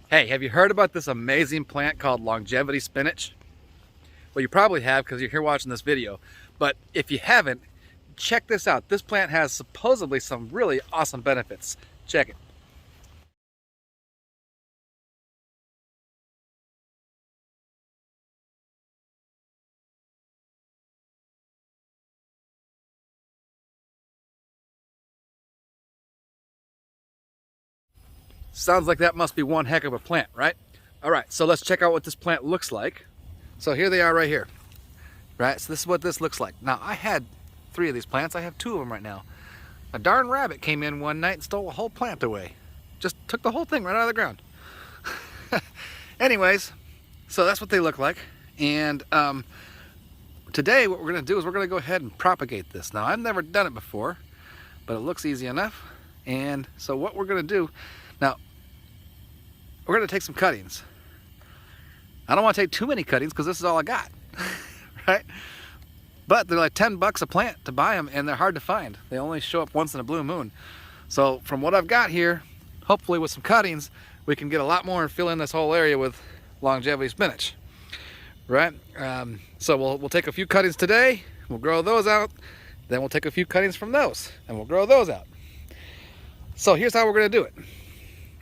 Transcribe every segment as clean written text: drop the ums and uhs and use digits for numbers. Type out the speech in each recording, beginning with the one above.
Hey, have you heard about this amazing plant called longevity spinach? Well, you probably have because you're here watching this video. But if you haven't, check this out. This plant has supposedly some really awesome benefits. Check it. Sounds like that must be one heck of a plant, right? All right, so let's check out what this plant looks like. So here they are right here, right? So this is what this looks like. Now, I had 3 of these plants. I have 2 of them right now. A darn rabbit came in one night and stole a whole plant away. Just took the whole thing right out of the ground. Anyways, so that's what they look like. And today what we're going to do is we're going to go ahead and propagate this. Now, I've never done it before, but it looks easy enough. And so what we're going to do, now, we're going to take some cuttings. I don't want to take too many cuttings because this is all I got, right? But they're like 10 bucks a plant to buy them, and they're hard to find. They only show up once in a blue moon. So from what I've got here, hopefully with some cuttings, we can get a lot more and fill in this whole area with longevity spinach, right? So we'll take a few cuttings today, we'll grow those out, then we'll take a few cuttings from those, and we'll grow those out. So here's how we're going to do it.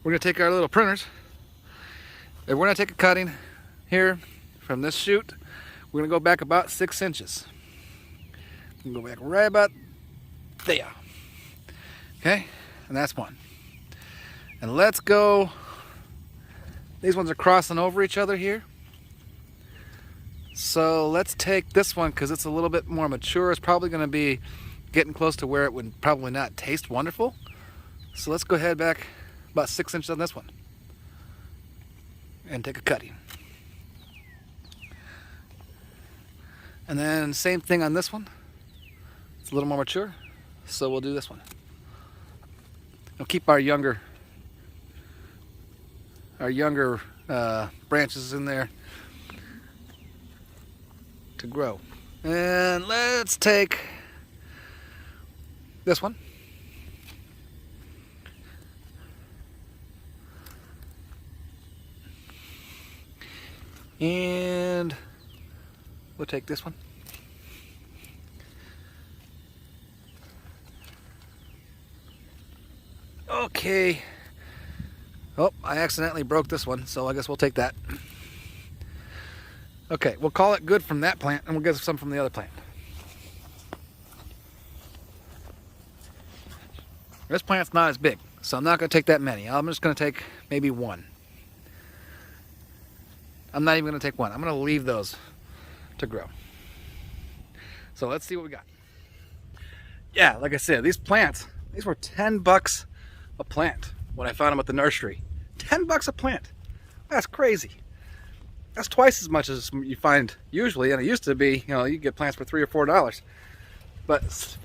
We're going to take our little pruners, and we're going to take a cutting here from this shoot. We're going to go back about 6 inches. We're going to go back right about there. Okay, and that's one. And let's go, these ones are crossing over each other here. So let's take this one because it's a little bit more mature. It's probably going to be getting close to where it would probably not taste wonderful. So let's go ahead back about 6 inches on this one and take a cutting. And then same thing on this one. It's a little more mature, so we'll do this one. We'll keep our younger branches in there to grow. And let's take this one. And we'll take this one. Okay. Oh, I accidentally broke this one, so I guess we'll take that. Okay, we'll call it good from that plant, and we'll get some from the other plant. This plant's not as big, so I'm not going to take that many. I'm just going to take maybe one. I'm not even going to take one. I'm going to leave those to grow. So let's see what we got. Yeah, like I said, these plants, these were 10 bucks a plant when I found them at the nursery. 10 bucks a plant. That's crazy. That's twice as much as you find usually, and it used to be, you know, you get plants for $3 or $4. But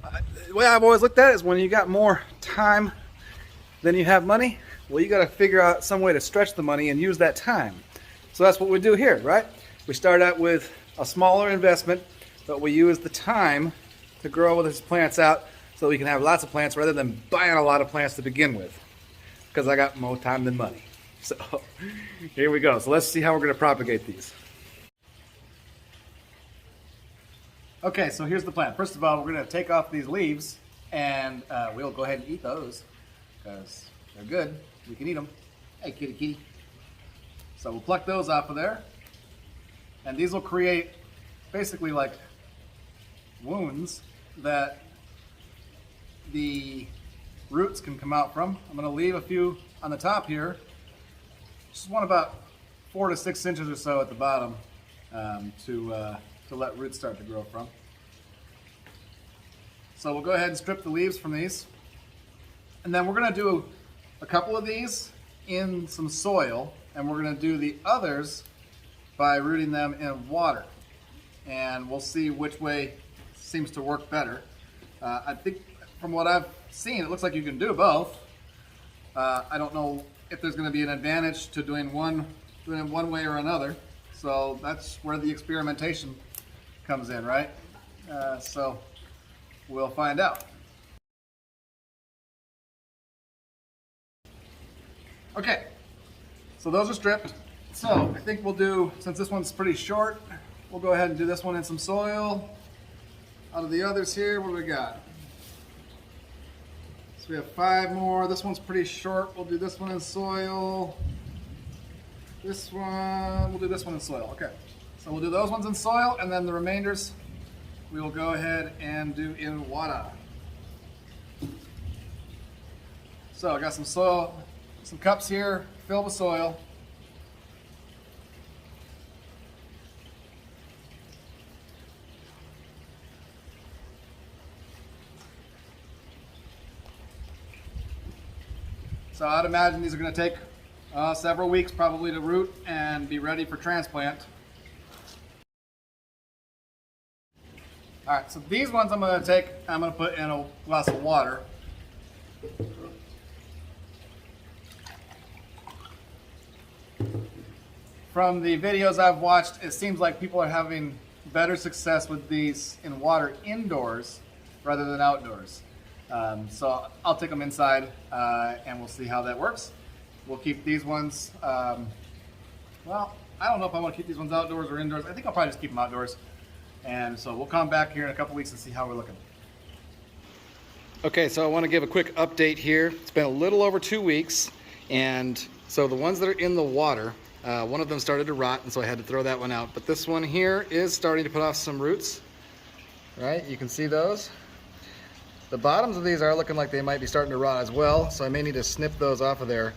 the way I've always looked at it is when you got more time than you have money, well, you got to figure out some way to stretch the money and use that time. So that's what we do here, right? We start out with a smaller investment, but we use the time to grow these plants out so we can have lots of plants rather than buying a lot of plants to begin with, because I got more time than money. So here we go. So let's see how we're going to propagate these. Okay, so here's the plan. First of all, we're going to take off these leaves, and we'll go ahead and eat those because they're good. We can eat them. Hey, kitty, kitty. So we'll pluck those off of there, and these will create basically like wounds that the roots can come out from. I'm going to leave a few on the top here. Just want about 4 to 6 inches or so at the bottom to let roots start to grow from. So we'll go ahead and strip the leaves from these, and then we're going to do a couple of these in some soil, and we're going to do the others by rooting them in water, and we'll see which way seems to work better. I think from what I've seen, it looks like you can do both. I don't know if there's going to be an advantage to doing it one way or another, so that's where the experimentation comes in, right? So we'll find out. Okay, So those are stripped. So I think we'll do, since this one's pretty short, we'll go ahead and do this one in some soil. Out of the others here, what do we got? So we have 5 more. This one's pretty short. We'll do this one in soil. This one, we'll do this one in soil. Okay. So we'll do those ones in soil, and then the remainders we will go ahead and do in water. So I got some soil, some cups here filled with soil. So I'd imagine these are going to take several weeks probably to root and be ready for transplant. All right, so these ones I'm going to put in a glass of water. From the videos I've watched, it seems like people are having better success with these in water indoors rather than outdoors. So I'll take them inside and we'll see how that works. We'll keep these ones, well, I don't know if I want to keep these ones outdoors or indoors. I think I'll probably just keep them outdoors. And so we'll come back here in a couple weeks and see how we're looking. Okay, so I want to give a quick update here. It's been a little over 2 weeks, and so the ones that are in the water, one of them started to rot, and so I had to throw that one out. But this one here is starting to put off some roots, right? You can see those. The bottoms of these are looking like they might be starting to rot as well, so I may need to snip those off of there.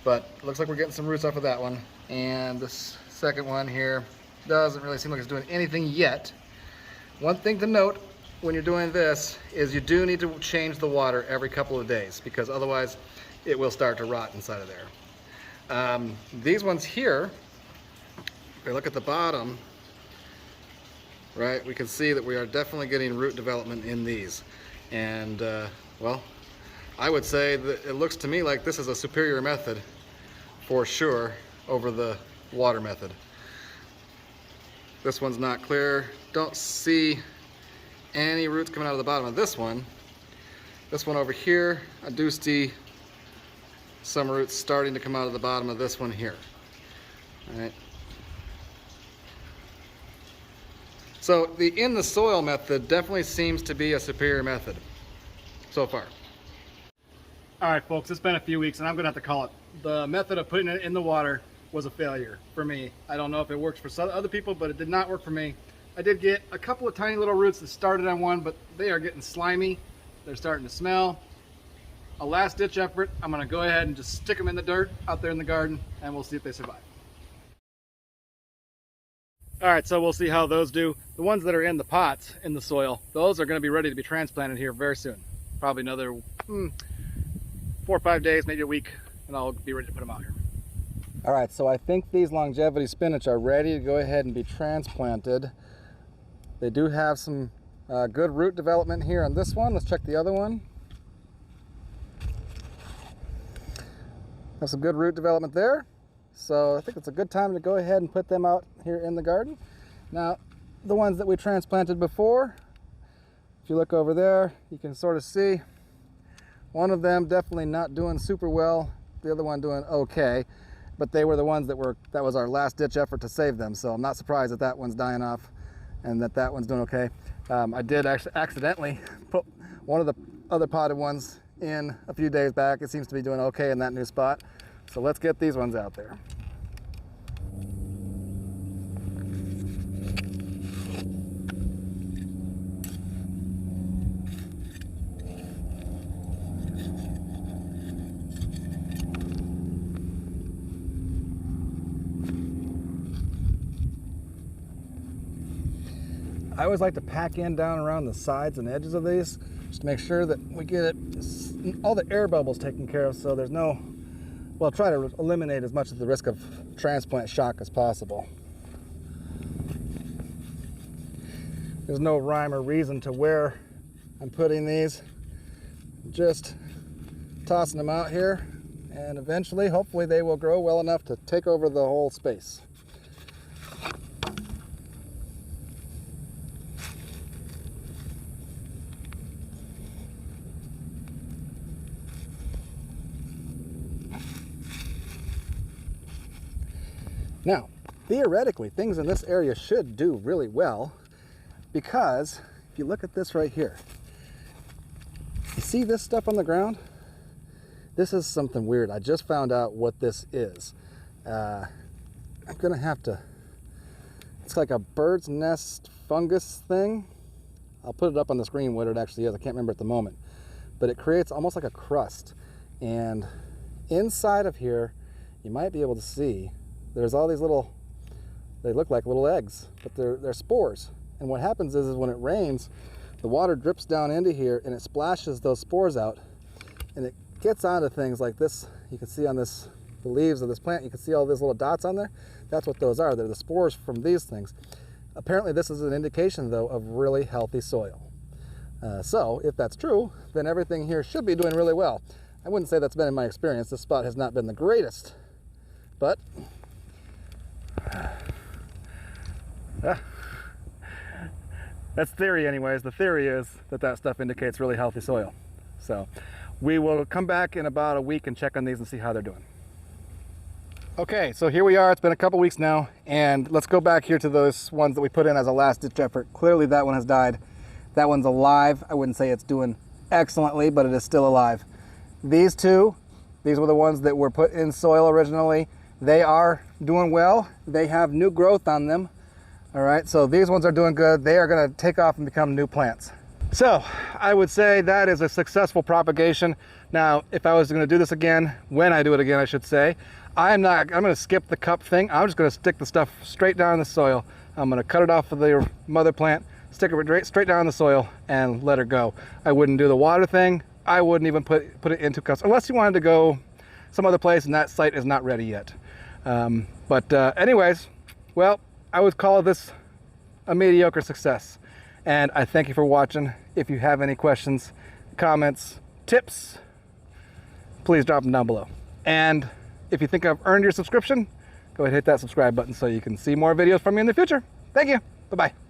But it looks like we're getting some roots off of that one. And this second one here doesn't really seem like it's doing anything yet. One thing to note when you're doing this is you do need to change the water every couple of days, because otherwise it will start to rot inside of there. These ones here, if we look at the bottom, right, we can see that we are definitely getting root development in these. And well, I would say that it looks to me like this is a superior method for sure over the water method. This one's not clear. Don't see any roots coming out of the bottom of this one. This one over here, I do see some roots starting to come out of the bottom of this one here. All right. So the in the soil method definitely seems to be a superior method so far. All right, folks, it's been a few weeks and I'm gonna have to call it. The method of putting it in the water was a failure for me. I don't know if it works for some other people, but it did not work for me. I did get a couple of tiny little roots that started on one, but they are getting slimy. They're starting to smell. A last ditch effort, I'm gonna go ahead and just stick them in the dirt out there in the garden and we'll see if they survive. All right, so we'll see how those do. The ones that are in the pots in the soil, those are gonna be ready to be transplanted here very soon. Probably another 4 or 5 days, maybe a week, and I'll be ready to put them out here. All right, so I think these longevity spinach are ready to go ahead and be transplanted. They do have some good root development here on this one. Let's check the other one. Have some good root development there. So I think it's a good time to go ahead and put them out here in the garden. Now, the ones that we transplanted before, if you look over there, you can sort of see one of them definitely not doing super well, the other one doing okay, but they were the ones that was our last ditch effort to save them. So I'm not surprised that that one's dying off and that one's doing okay. I did actually accidentally put one of the other potted ones in a few days back. It seems to be doing okay in that new spot. So let's get these ones out there. I always like to pack in down around the sides and edges of these just to make sure that we get all the air bubbles taken care of, so there's no, well, try to eliminate as much of the risk of transplant shock as possible. There's no rhyme or reason to where I'm putting these. Just tossing them out here, and eventually, hopefully, they will grow well enough to take over the whole space. Now, theoretically, things in this area should do really well, because if you look at this right here, you see this stuff on the ground? This is something weird. I just found out what this is. I'm gonna have to, it's like a bird's nest fungus thing. I'll put it up on the screen what it actually is. I can't remember at the moment, but it creates almost like a crust. And inside of here, you might be able to see, there's all these little, they look like little eggs, but they're spores. And what happens is when it rains, the water drips down into here and it splashes those spores out, and it gets onto things like this. You can see on this, the leaves of this plant, you can see all these little dots on there. That's what those are. They're the spores from these things. Apparently this is an indication though of really healthy soil. So if that's true, then everything here should be doing really well. I wouldn't say that's been in my experience. This spot has not been the greatest, but that's theory anyways. The theory is that that stuff indicates really healthy soil. So we will come back in about a week and check on these and see how they're doing. Okay, so here we are. It's been a couple weeks now, and let's go back here to those ones that we put in as a last ditch effort. Clearly that one has died. That one's alive. I wouldn't say it's doing excellently, but it is still alive. These two, these were the ones that were put in soil originally. They are doing well. They have new growth on them. All right, so these ones are doing good. They are gonna take off and become new plants. So I would say that is a successful propagation. Now, if I was gonna do this again, when I do it again, I should say, I'm gonna skip the cup thing. I'm just gonna stick the stuff straight down in the soil. I'm gonna cut it off of the mother plant, stick it straight down in the soil and let her go. I wouldn't do the water thing. I wouldn't even put it into cups unless you wanted to go some other place and that site is not ready yet. Anyways, well, I would call this a mediocre success. And I thank you for watching. If you have any questions, comments, tips, please drop them down below. And if you think I've earned your subscription, go ahead and hit that subscribe button so you can see more videos from me in the future. Thank you. Bye-bye.